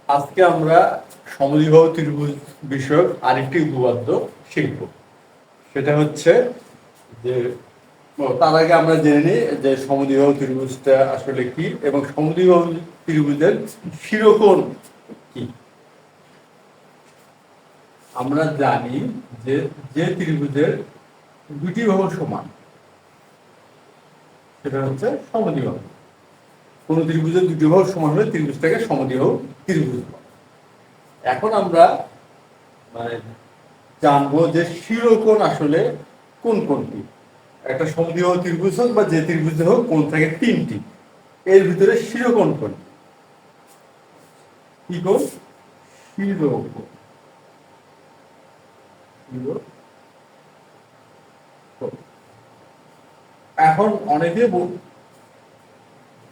আজকে আমরা সমদ্বিবাহু ত্রিভুজ বিষয়ক আরেকটি উপপাদ্য শিখব। সেটা হচ্ছে যে তার আগে আমরা জেনে নিই যে সমদ্বিবাহু ত্রিভুজটা আসলে কি এবং সমদ্বিবাহু ত্রিভুজের শিরোকোণ কি। আমরা জানি যে যে ত্রিভুজের দুটি বাহু সমান সেটা হচ্ছে সমদ্বিবাহু। কোন ত্রিভুজের দুটি বাহু সমান হলে ত্রিভুজটাকে সমদ্বিবাহু ত্রিভুজ বলে। এখন আমরা মানে জানবো যে শিরোকোণ আসলে কোন কোনটি। একটা সমদ্বিবাহু ত্রিভুজ হোক বা যে ত্রিভুজে হোক, কোণ থাকে তিনটি, এর ভিতরে শিরোকোণ কোনটি? কি কোণ? শিরোকোণ। এখন অনেকে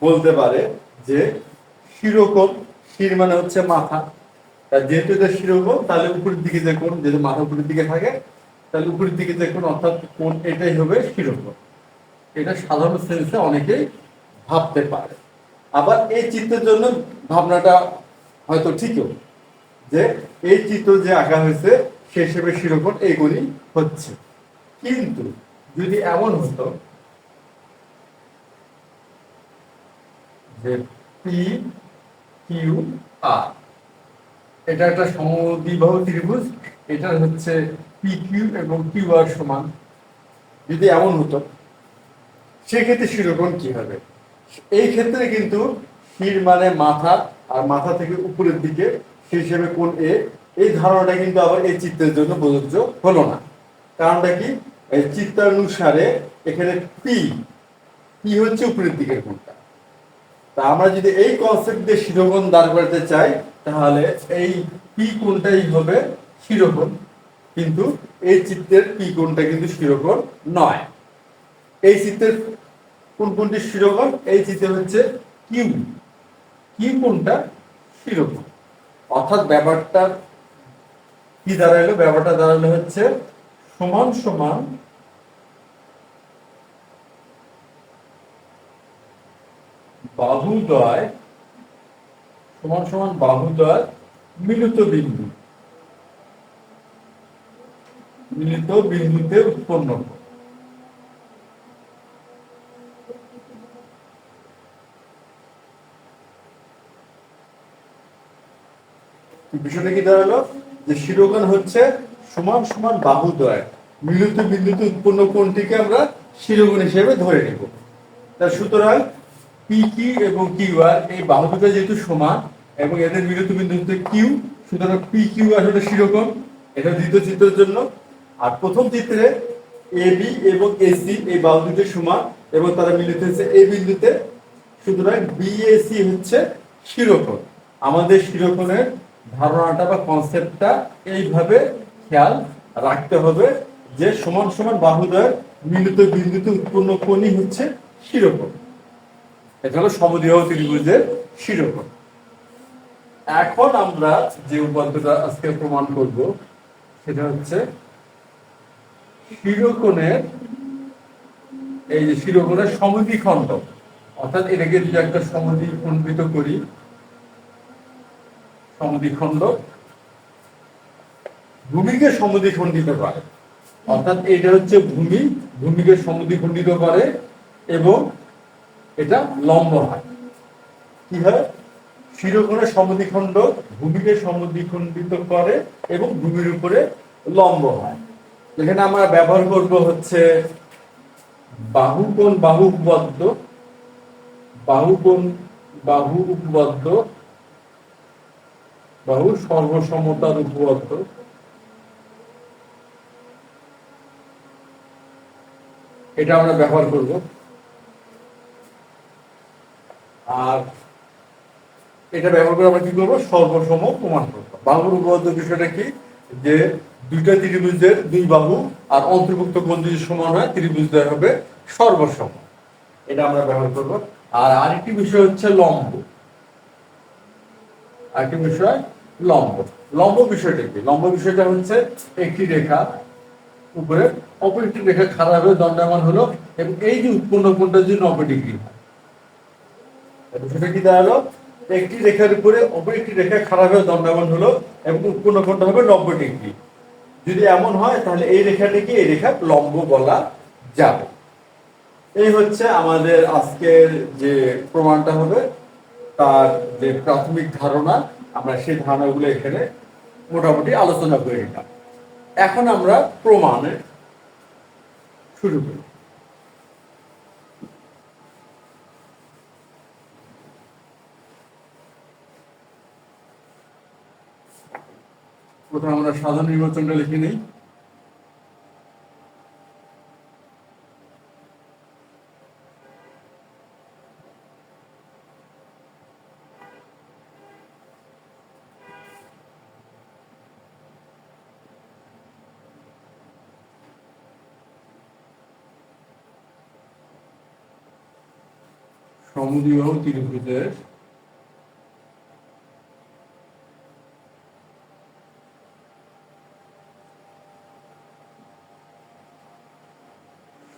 বলতে পারে যে শিরোকোণ, শির মানে হচ্ছে মাথা, যেহেতু এটা শিরোকোণ তাহলে উপরের দিকে যে কোণ, যেহেতু মাথা উপরের দিকে থাকে তাহলে উপরের দিকে যে কোণ অর্থাৎ কোণ এটাই হবে শিরোকোণ। এটা সাধারণ সেন্সে অনেকেই ভাবতে পারে। আবার এই চিত্রের জন্য ভাবনাটা হয়তো ঠিকও, যে এই চিত্র যে আঁকা হয়েছে সে হিসেবে শিরোকোণ এই কোণই হচ্ছে। কিন্তু যদি এমন হতো যে পি কিউ আর, এটা একটা সমদ্বিবাহু ত্রিভুজ, এটা হচ্ছে পি কিউ এবং কিউ আর সমান, যদি এমন হতো সেক্ষেত্রে শিরোকোণ কি হবে? এই ক্ষেত্রে কিন্তু শির মানে মাথা, আর মাথা থেকে উপরের দিকে, সেই হিসেবে কোণ এ, এই ধারণাটা কিন্তু আবার এই চিত্রের জন্য প্রযোজ্য হলো না। কারণটা কি? এই চিত্রানুসারে এখানে পি পি হচ্ছে উপরের দিকের কোণটা। তা আমরা যদি এই কনসেপ্ট দিয়ে শিরোকোণ দাঁড় করাতে চাই তাহলে এই পি কোণটাই হবে শিরোকোণ, কিন্তু এই চিত্রের পি কোণটা কিন্তু শিরোকোণ নয়। এই চিত্রের কোন কোনটি শিরোকোণ? এই চিত্রে হচ্ছে কিউ, কিউ কোণটা শিরোকোণ। অর্থাৎ ব্যাপারটা কি দাঁড়াইলো? ব্যাপারটা দাঁড়ালো হচ্ছে সমান সমান বাহুদ্বয়, সমান সমান বাহুদ্বয় মিলিত বিন্দু, মিলিত বিন্দুতে উৎপন্ন কোণ। বিষয়টা কি দাঁড়ালো? যে শিরোকোণ হচ্ছে সমান সমান বাহুদ্বয় মিলিত বিন্দুতে উৎপন্ন কোণটিকে আমরা শিরোকোণ হিসেবে ধরে নেব। তা সুতরাং পি কিউ এবং কিউ আর, এই বাহু দুটো যেহেতু সমান এবং এদের মিলিত বিন্দু হচ্ছে কিউ, সুতরাং পি কিউ আর হলো শিরোকোণ। এটা দ্বিতীয় চিত্রের জন্য। আর প্রথম চিত্রে এ বি এবং এসি, এই বাহু দুটো সমান এবং তারা মিলিত হয়েছে এই বিন্দুতে, সুতরাং বিএসি হচ্ছে শিরোকোণ। আমাদের শিরোকোণের ধারণাটা বা কনসেপ্টটা এইভাবে খেয়াল রাখতে হবে যে সমান সমান বাহুদ্বয়ের মিলিত বিন্দুতে উৎপন্ন কোণই হচ্ছে শিরোকোণ। এটা হলো সমদ্বিবাহু ত্রিভুজের শিরোকোণ। এখন আমরা যে উপপাদ্যটা আজকে প্রমাণ করব সেটা হচ্ছে শিরোকোণের, এই যে শিরোকোণের সমদ্বিখণ্ড, অর্থাৎ এটাকে যদি একটা সমদ্বিখণ্ডিত করি, সমদ্বিখণ্ড ভূমিকে সমদ্বিখণ্ডিত করে, অর্থাৎ এটা হচ্ছে ভূমি, ভূমিকে সমদ্বিখণ্ডিত করে এবং এটা লম্ব হয়। কি হয়? শিরোকোণের সমদ্বিখণ্ড ভূমিকে সমদ্বিখণ্ডিত করে এবং ভূমির উপরে লম্ব হয়। এখানে আমরা ব্যবহার করব হচ্ছে বাহুকোণ বাহু উপপাদ্য, বাহুকোণ বাহু উপপাদ্য, বাহু সর্বসমতার উপপাদ্য। এটা আমরা ব্যবহার করব। আর এটা ব্যবহার করে আমরা কি করবো? সর্বসম প্রমাণ করবো। বাহুর উপপাদ্য বিষয়টা কি? যে দুইটা ত্রিভুজের দুই বাহু আর অন্তর্ভুক্ত কোণ যদি সমান হয় ত্রিভুজদ্বয় হবে সর্বসম। এটা আমরা ব্যবহার করব। আর আরেকটি বিষয় হচ্ছে লম্ব। আরেকটি বিষয় লম্ব। লম্ব বিষয়টা কি? লম্ব বিষয়টা হচ্ছে একটি রেখা উপরে অপর একটি রেখা খাড়াভাবে দণ্ডায়মান হলো এবং এই যে উৎপন্ন কোণটা যদি 90 ডিগ্রি হয়, বিষয়টা কি দাঁড়ালো? একটি রেখার উপরে অপর একটি রেখা খাড়াভাবে দণ্ডায়মান হলো এবং উৎপন্ন কোণটা হবে 90 ডিগ্রি। যদি এমন হয় তাহলে এই রেখাটিকে এই রেখার লম্ব বলা যাবে। এই হচ্ছে আমাদের আজকের যে প্রমাণটা হবে তার যে প্রাথমিক ধারণা, আমরা সেই ধারণাগুলো এখানে মোটামুটি আলোচনা করে নিলাম। এখন আমরা প্রমাণে শুরু করি। প্রথমে আমরা সাধারণ নির্বাচনটা লিখে নিই। সমদ্বিবাহু ত্রিভুজের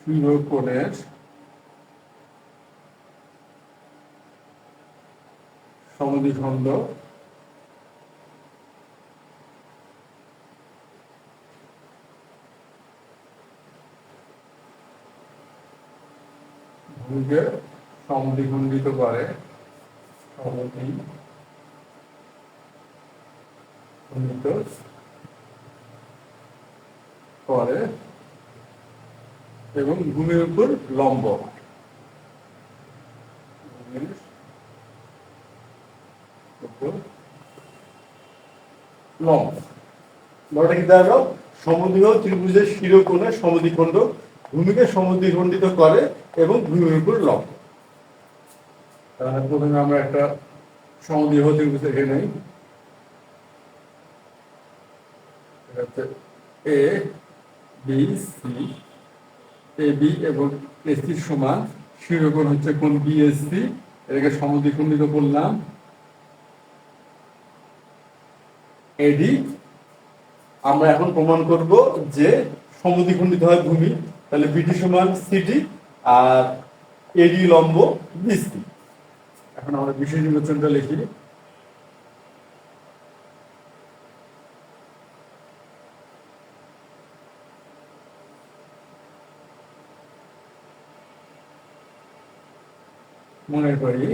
শিরোকোণের সমদ্বিখণ্ড ভুজকে সমদ্বিখণ্ডিত করে, সমদ্বিখণ্ডিত করে এবং ভূমির উপর লম্ব হয়। লম্ব বলটা কি দাঁড়ালো? সমদ্বিবাহু ত্রিভুজের শিরোকোণের সমদ্বিখণ্ড ভূমিকে সমদ্বিখণ্ডিত করে এবং ভূমির উপর লম্ব। তাহলে প্রথমে আমরা একটা সমদ্বিবাহু ত্রিভুজ এঁকে নেই। A B C, A B এবং এসি সমান, শিরোকোণ হচ্ছে কোণ বিএসসি, এটাকে সমদ্বিখণ্ডিত করলাম এডি। আমরা এখন প্রমাণ করব যে সমদ্বিখণ্ডিত হয় ভূমি, তাহলে বিডি সমান সিডি আর এডি লম্ব বিসি। এখন আমরা বিশেষ নির্বাচনটা লিখি। মনে করি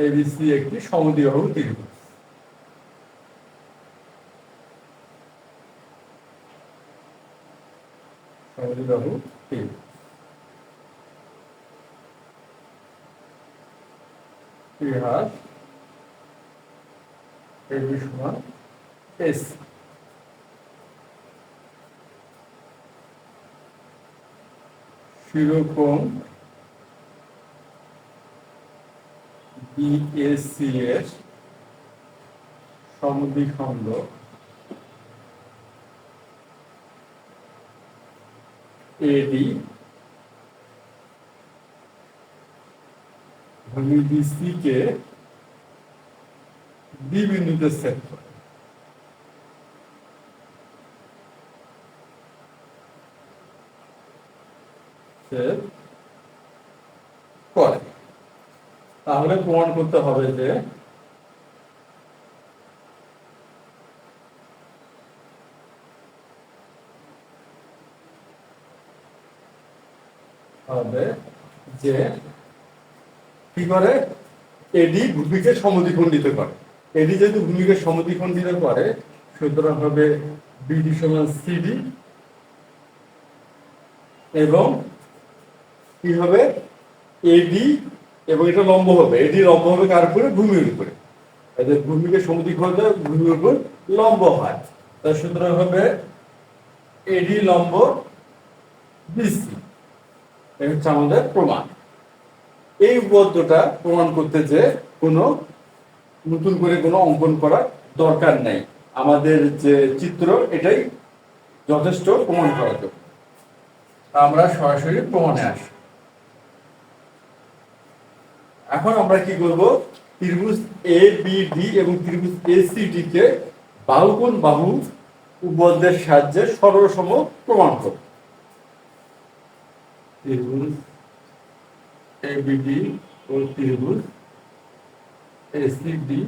এবিসি একটি সমদ্বিবাহু ত্রিভুজ। সমদ্বিবাহু ত্রিভুজ ইতিহাস এবি সমান এস। শিরোকোণ বিএসসি এর সমদ্বিখণ্ড এডি ভূমি বিসি কে বি বিন্দুতে সেট করে। তাহলে প্রমাণ করতে হবে যে কি করে এডি ভূমিকে সমদ্বিখণ্ডিত করে। এডি যেহেতু ভূমিকে সমদ্বিখণ্ডিত করে, সুতরাং হবে বিডি সমান সিডি এবং কি হবে এডি, এবং এটা লম্ব হবে, এডি লম্ব হবে কার উপরে? ভূমির উপরে। এদের ভূমিকে সমদ্বিখণ্ড ভূমির উপর লম্ব হয়, তার সুতরাং হবে এডি লম্ব বিসি। এই হচ্ছে আমাদের প্রমাণ। এই উপপাদ্যটা প্রমাণ করতে যে কোনো নতুন করে কোনো অঙ্কন করার দরকার নাই, আমাদের যে চিত্র এটাই যথেষ্ট প্রমাণ করার জন্য। আমরা সরাসরি প্রমাণে আসি। এখন আমরা কি করব? ত্রিভুজ এ বি ডি এবং ত্রিভুজ এ সি ডি কে বাহু কোণ বাহু উপপাদ্যের সাহায্যে সরলসম প্রমাণ করব। ত্রিভুজ এ বি ডি ও ত্রিভুজ এসি ডি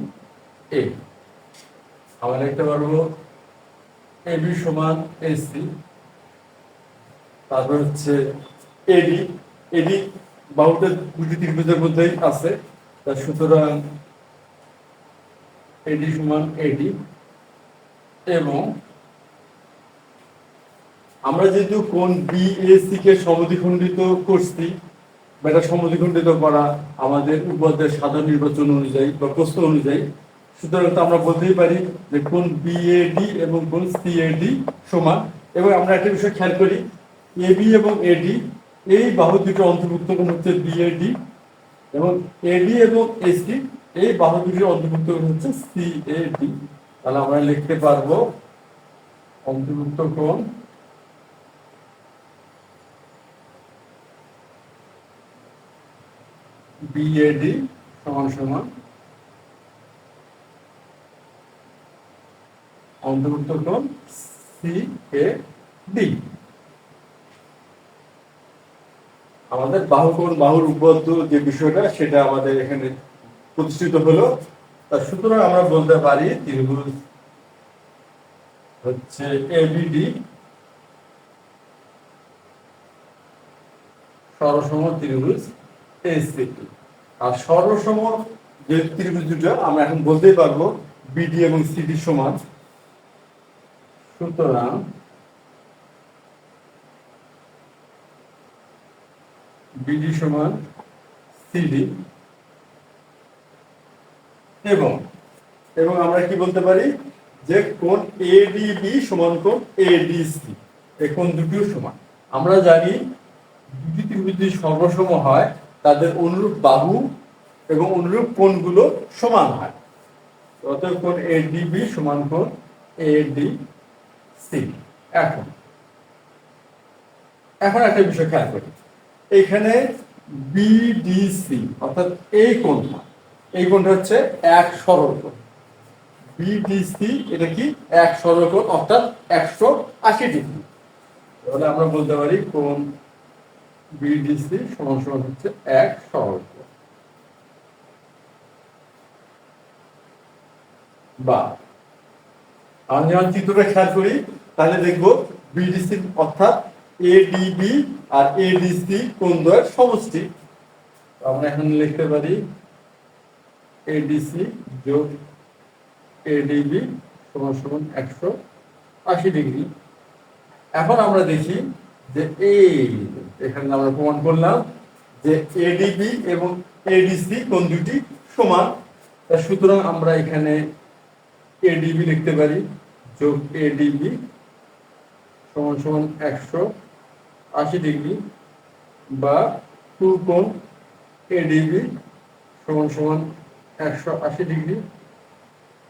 এ। আমরা লিখতে পারবো এবি সমান এসি, তারপর হচ্ছে এডি। এডি বাহুটা দুটি ত্রিভুজের মধ্যেই আছে, তা সুতরাং এডি সমান এডি। এবং আমরা যেহেতু কোণ বিএসি কে সমদ্বিখণ্ডিত করছি, বা এটা সমদ্বিখণ্ডিত করা আমাদের উপপাদ্যের সাধারণ নির্বাচন অনুযায়ী বা প্রশ্ন অনুযায়ী, সুতরাং তো আমরা বলতেই পারি যে কোণ বিএডি এবং কোণ সিএডি সমান। এবং আমরা একটা বিষয় খেয়াল করি, এবি এবং এডি এই বাহু দুটো অন্তর্ভুক্ত কোণ হচ্ছে বিএডি, এবং এডি এবং এসি এই বাহু দুটির অন্তর্ভুক্ত কোণ হচ্ছে সিএডি। তাহলে আমরা লিখতে পারবো অন্তর্ভুক্ত কোণ বিএডি সমান সমান অন্তর্ভুক্ত কোণ সিএডি। আমাদের বাহুর উপপাদ্য যে বিষয়টা সেটা আমাদের এখানে প্রতিষ্ঠিত হলো। সুতরাং আমরা বলতে পারি ত্রিভুজ হচ্ছে এবিডি সরসম ত্রিভুজ এসিডি। আর সরসম যে ত্রিভুজ দুটো আমরা এখন বলতেই পারবো বিডি এবং সিডি সমান। সুতরাং বিডি সমান সিডি, এবং এবং আমরা কি বলতে পারি যে কোণ এডিবি সমান কোণ এডিসি, এই কোণ দুটিও সমান। আমরা জানি দুটি ত্রিভুজ যদি সর্বসম হয় তাদের অনুরূপ বাহু এবং অনুরূপ কোণগুলো সমান হয়। অতএব কোণ এডিবি সমান কোণ এডিসি। এখন একটা বিষয় খেয়াল করি, এখানে বিডিসি অর্থাৎ এই কোণটা হচ্ছে এক সরল কোণ। বিডিসি এটা কি এক সরল কোণ অর্থাৎ 180 ডিগ্রি। তাহলে আমরা বলতে পারি কোণ বিডিসি সমান সমান হচ্ছে এক সরল কোণ। বা আমি যখন চিত্রটা খেয়াল করি তাহলে দেখবো বিডিসি অর্থাৎ এডিবি আর এডিসি কোণ দ্বয়ের সমষ্টি। আমরা এখন লিখতে পারি এডিসি যোগ এডিবি সমান সমান 180 ডিগ্রি। এখন আমরা দেখি যে এখানে আমরা প্রমাণ করলাম যে এডিবি এবং এডিসি কোণ দুটি সমান। সুতরাং আমরা এখানে এডিবি লিখতে পারি যোগ এডিবি সমান সমান 180 ডিগ্রি, বা 2 কোণ এডিবি সমান সমান 180 ডিগ্রি।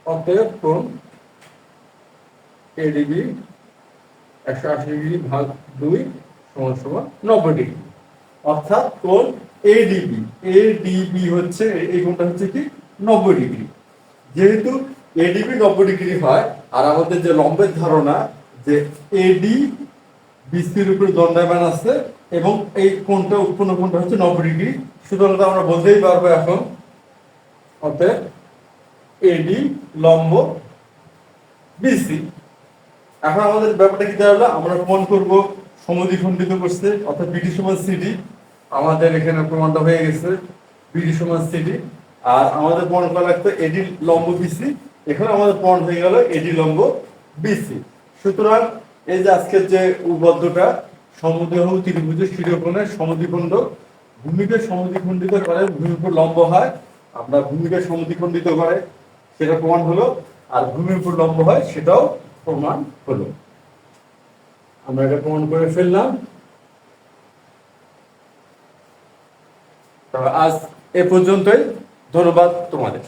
অতএব কোণ এডিবি 180 ডিগ্রি ভাগ 2 সমান সমান 90 ডিগ্রি। অর্থাৎ কোণ এডিবি হচ্ছে এই কোণটা হচ্ছে কি 90 ডিগ্রি। যেহেতু এডিবি 90 ডিগ্রি হয়, আর আমাদের যে লম্বের ধারণা যে এডি বিসির উপরে দণ্ডায়মান আছে এবং এই কোণটা উৎপন্ন কোণটা হচ্ছে 90 ডিগ্রি, সুতরাং আমরা বলতেই পারবো এখন অতএব এডি লম্ব বিসি। এখন আমাদের ব্যাপারটা কি দাঁড়ালো, আমরা প্রমাণ করব সমদ্বিখণ্ডিত করছে অর্থাৎ বিডি সমান সিডি। আমাদের এখানে প্রমাণটা হয়ে গেছে বিডি সমান সিডি। আর আমাদের প্রমাণ করা লাগতো এডি লম্ব বিসি, এখানে আমাদের প্রমাণ হয়ে গেল এডি লম্ব বিসি। সুতরাং এই যে আজকের যে উপপাদ্যটা সমদ্বিবাহু ত্রিভুজের শিরোকোণের সমদ্বিখণ্ড, ভূমিকে সমদ্বিখণ্ডিত করে ভূমির উপর লম্ব হয়, আমরা ভূমিকে সমদ্বিখণ্ডিত করে সেটা প্রমাণ হলো, আর ভূমির উপর লম্ব হয় সেটাও প্রমাণ হলো। আমরা এটা প্রমাণ করে ফেললাম। আজ এ পর্যন্তই, ধন্যবাদ তোমাদের।